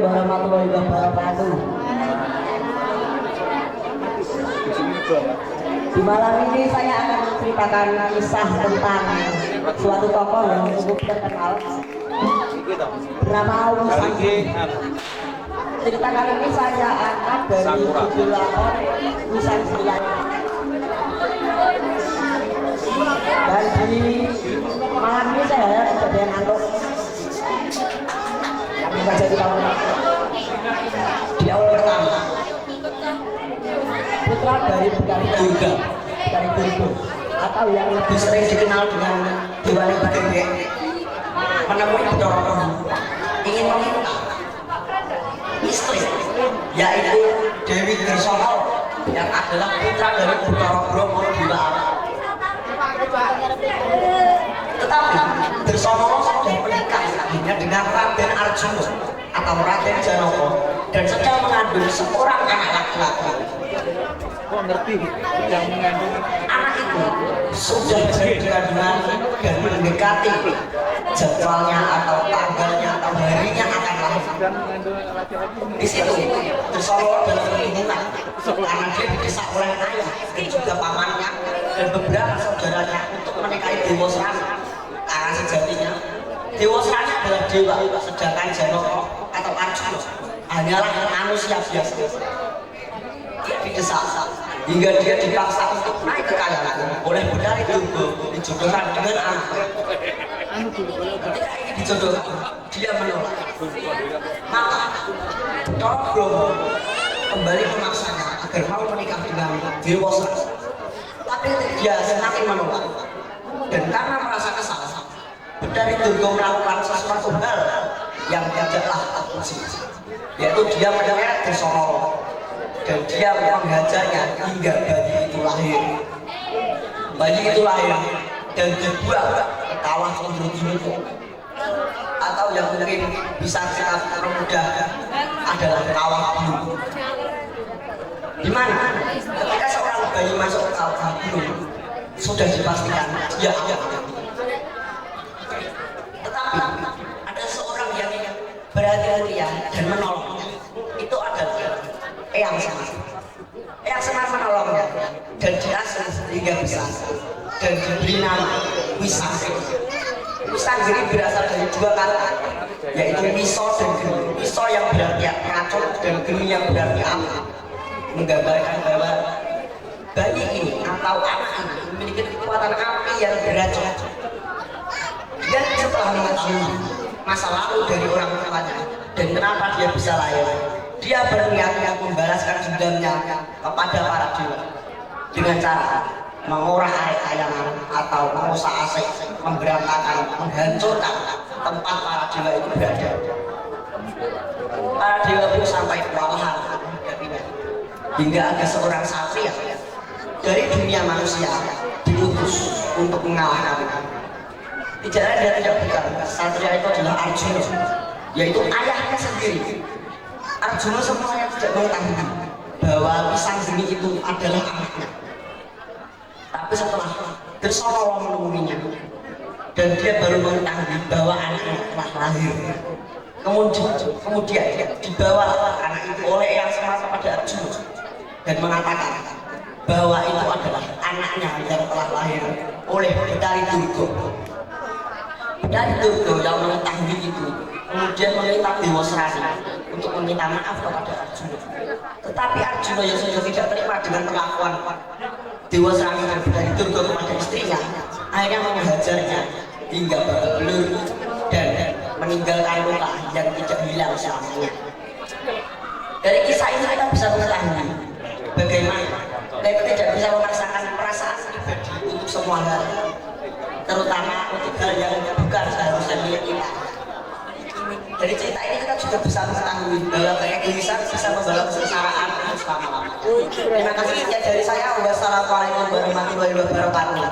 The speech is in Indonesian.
warahmatullahi wabarakatuh. Di malam ini saya akan menceritakan kisah tentang suatu tokoh yang cukup terkenal bernama Aung San Suu Kyi. Cerita kali ini saya angkat dari judul lakon Wisan Sembilan. Dan di malam ini saya kejadian ngantuk. Kami baca di awal pertama. Putra dari Bukari Durga, dari Durga, atau yang lebih sering dikenal dengan Diwali Badenge, menemui Bathara Prabu ingin meminta istri, yaitu Dewi Gersana yang adalah putra dari Bathara Brahma Dewa. Tetapi Gersana sudah menikah akhirnya dengan Raden Arjuna atau Raden Janaka dan sedang mengandung seorang anak laki-laki. Kok ngerti yang mengandung Anak itu sudah berkandungan dan mendekati jadwalnya atau tanggalnya atau harinya akan lahir. dan mengandung laki-laki? Di situ Gersana dalam kebingungan karena dia didesak oleh ayah dan juga pamannya dan beberapa saudaranya untuk menikahi Dewa Srana. Karena sejatinya Dewa Srana adalah dewa, sedangkan Janaka atau Arjuna hanyalah manusia biasa. Dia didesak hingga dia dipaksa untuk naik ke kayangan oleh Bathara Durga dijodohkan dengan anak. Ketika ini dijodohkan, dia menolak. Maka Bathara Brahma kembali memaksanya agar mau menikah dengan Dewa Srana. Tapi dia semakin menolak. Dan karena merasa kesal, Bathara Durga melakukan sesuatu hal yang tidaklah terpuji, yaitu dia menyeret Gersana dan dia menghajarnya hingga bayi itu lahir. Bayi itu lahir dan dibuang ke kawah Condroginika, atau yang mungkin bisa kita permudah adalah kawah Biru. Di mana ketika seorang bayi masuk ke kawah Biru sudah dipastikan dia akan mati. Tetapi ada seorang yang berhati mulia dan menolongnya. Itu adalah Eyang Semar. Eyang Semar menolongnya dan diasuh hingga besar dan diberi nama Wisanggeni. Wisanggeni berasal dari dua kata, yaitu Wiso dan Geni. Wiso yang berarti racun dan Geni yang berarti api, menggambarkan bahwa bayi ini atau anak ini memiliki kekuatan api yang beracun. Dan setelah mengetahui masa lalu dari orang tuanya dan kenapa dia bisa lahir, dia berniat membalaskan dendamnya kepada para dewa dengan cara mengorak air kayangan atau merusak asik, memberantakan, menghancurkan tempat para dewa itu berada. Para dewa pun sampai kewalahan menghadapinya, hingga ada seorang satria dari dunia manusia diutus untuk mengalahkannya. Tidak lain dan tidak bukan, satria itu adalah Arjuna, yaitu ayahnya sendiri. Arjuna semuanya tidak mengetahui bahwa Wisanggeni itu adalah anaknya. Tapi setelah Gersana menemuinya dan dia baru mengetahui bahwa anaknya telah lahir, kemudian dibawa anak itu oleh Eyang Semar kepada Arjuna dan mengatakan bahwa itu adalah anaknya yang telah lahir oleh Bathara Durga. Bathara Durga yang mengetahui itu kemudian meminta Dewa Srana untuk meminta maaf kepada Arjuna. Tetapi Arjuna yang sudah tidak terima dengan perlakuan Dewa Srana dan Bathara Durga kepada istrinya, akhirnya menghajarnya hingga babak belur dan meninggalkan luka yang tidak hilang selamanya. Dari kisah ini kita bisa mengetahui bagaimana kita tidak bisa memaksakan perasaan pribadi untuk semua hal, terutama untuk hal yang bukan seharusnya milik kita. Dari cerita ini kita juga bisa mengetahui bahwa keegoisan bisa membawa kesengsaraan selama-lamanya. Terima kasih sekian dari saya. Wassalamualaikum warahmatullahi wabarakatuh.